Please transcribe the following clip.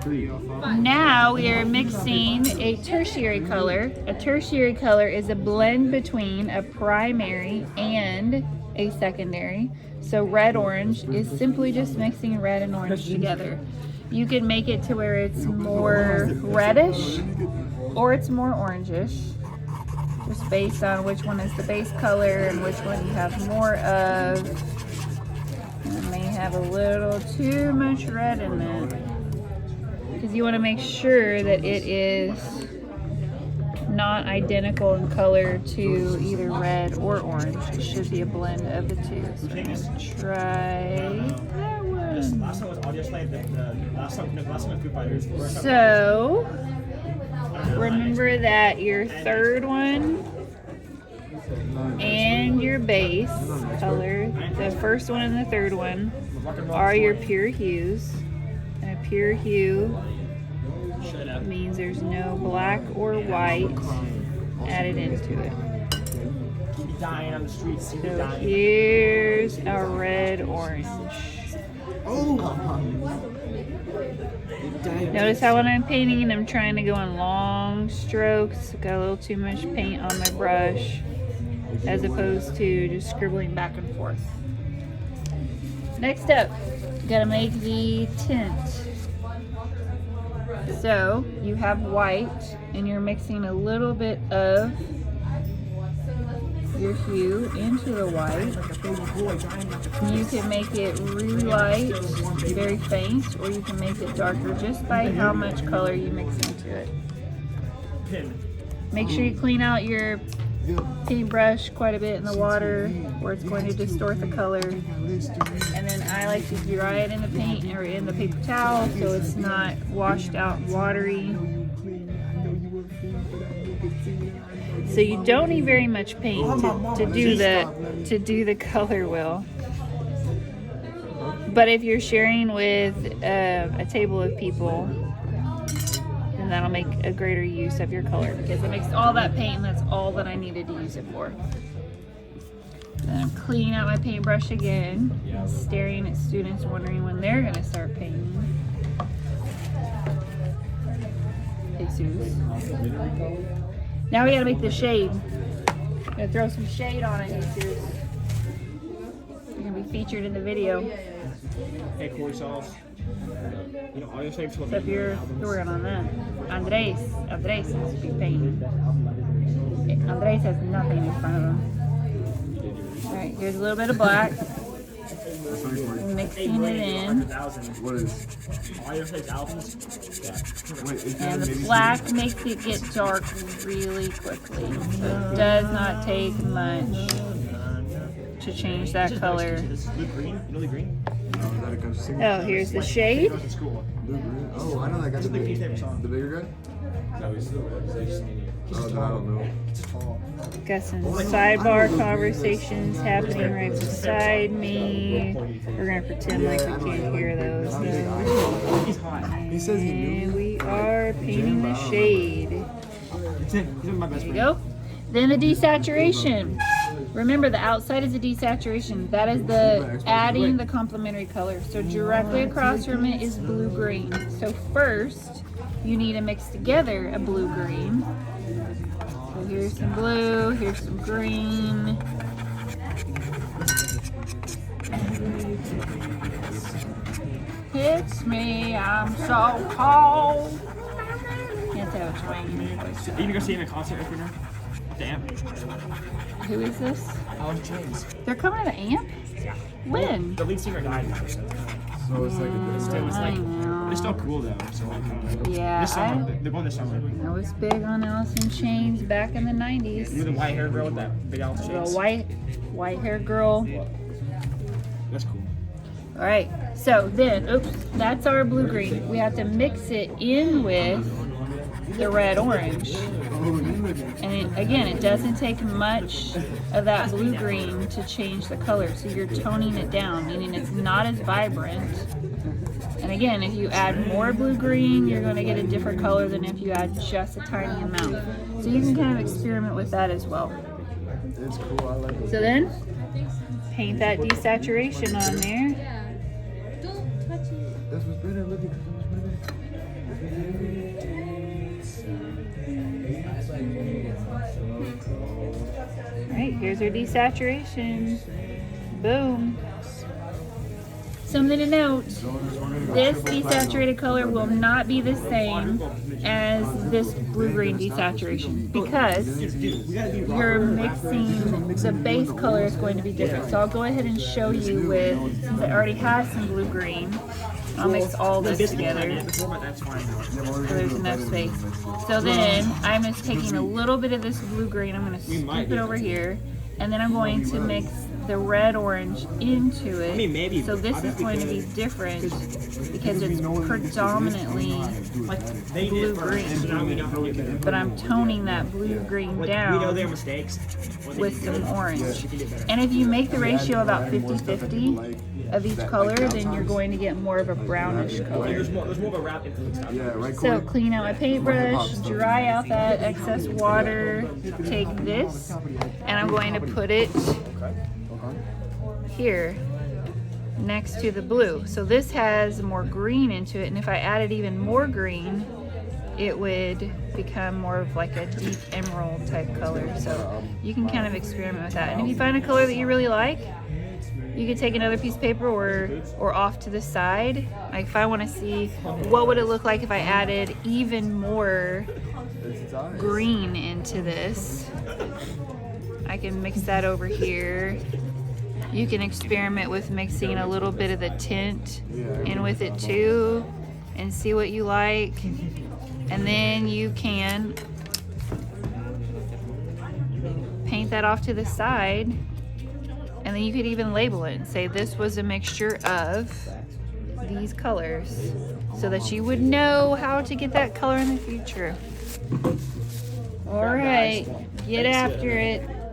Now we are mixing a tertiary color. A tertiary color is a blend between a primary and a secondary. So red-orange is simply just mixing red and orange together. You can make it to where it's more reddish or it's more orangish, just based on which one is the base color and which one you have more of. It may have a little too much red in it, because you want to make sure that it is not identical in color to either red or orange. It should be a blend of the two. So I'm going to try that one. So remember that your third one and your base color, the first one and the third one, are your pure hues. And a pure hue means there's no black or white added into it. So here's our red orange. Notice how when I'm painting, I'm trying to go in long strokes. Got a little too much paint on my brush, as opposed to just scribbling back and forth. Next up, gotta make the tint. So you have white, and you're mixing a little bit of your hue into the white. You can make it really light, very faint, or you can make it darker just by how much color you mix into it. Make sure you clean out your paintbrush quite a bit in the water, or it's going to distort the color. And then I like to dry it in the paint or in the paper towel so it's not washed out and watery. So you don't need very much paint to do the color wheel. But if you're sharing with a table of people, then that'll make a greater use of your color, because I mixed all that paint and that's all that I needed to use it for. Then I'm cleaning out my paintbrush again, staring at students wondering when they're going to start painting. Jesus. Now we gotta make the shade. Gonna throw some shade on it, Jesus. You're gonna be featured in the video. Hey, Corey sauce. You know, all your shapes look Except you're working on that. Andres has to be painting. Andres has nothing in front of him. Alright, here's a little bit of black. Mixing it in. What is? All your shapes albums. And the black makes it get dark really quickly. So it does not take much to change that color. Green? You know the green? Oh, here's the shade. Oh, I know that guy's the bigger guy? No, he's still red. Oh, no, I don't know. Got some sidebar conversations happening right beside me. We're gonna pretend like we can't hear those. He's hot. He says he knew. And we are painting the shade. He's my best There you friend. go. Then the desaturation. Remember, the outside is the desaturation. That is the adding the complementary color. So directly across from it is blue-green. So first, you need to mix together a blue-green. So here's some blue, here's some green. Hits me, I'm so cold. Can't say which way you need voice. Are you gonna go see him in concert if you're there? Damn. Who is this? Alex James. They're coming to the amp? When? The lead singer died. So it's like a Still, it's I like, know. it's still cool though. So like, Yeah, this summer, they're going this summer. I was big on Alice in Chains back in the 90s. You're the white hair girl with that big Alice The shades. white hair girl. That's cool. All right, so then, oops, that's our blue-green. We have to mix it in with the red-orange. And again, it doesn't take much of that blue-green to change the color. So you're toning it down, meaning it's not as vibrant. And again, if you add more blue-green, you're going to get a different color than if you add just a tiny amount. So you can kind of experiment with that as well. It's cool. I like it. So then, paint that desaturation on there. This was better. Look at this. Here's our desaturation. Boom. Something to note, this desaturated color will not be the same as this blue-green desaturation because you're mixing, the base color is going to be different. So I'll go ahead and show you with, since I already have some blue-green, I'll mix all this together so there's enough space. So then I'm just taking a little bit of this blue-green, I'm going to scoop it over here, and then I'm going to mix the red orange into it. So this is going to be different because it's predominantly blue-green. But I'm toning that blue-green down with some orange. And if you make the ratio about 50-50 of each color, then you're going to get more of a brownish color. So clean out my paintbrush, dry out that excess water, take this, and I'm going to put it here next to the blue. So this has more green into it, and if I added even more green, it would become more of like a deep emerald type color. So you can kind of experiment with that. And if you find a color that you really like, you could take another piece of paper or off to the side. Like if I want to see what would it look like if I added even more green into this, I can mix that over here. You can experiment with mixing a little bit of the tint in with it too and see what you like. And then you can paint that off to the side, and then you could even label it and say this was a mixture of these colors so that you would know how to get that color in the future. All right, get after it.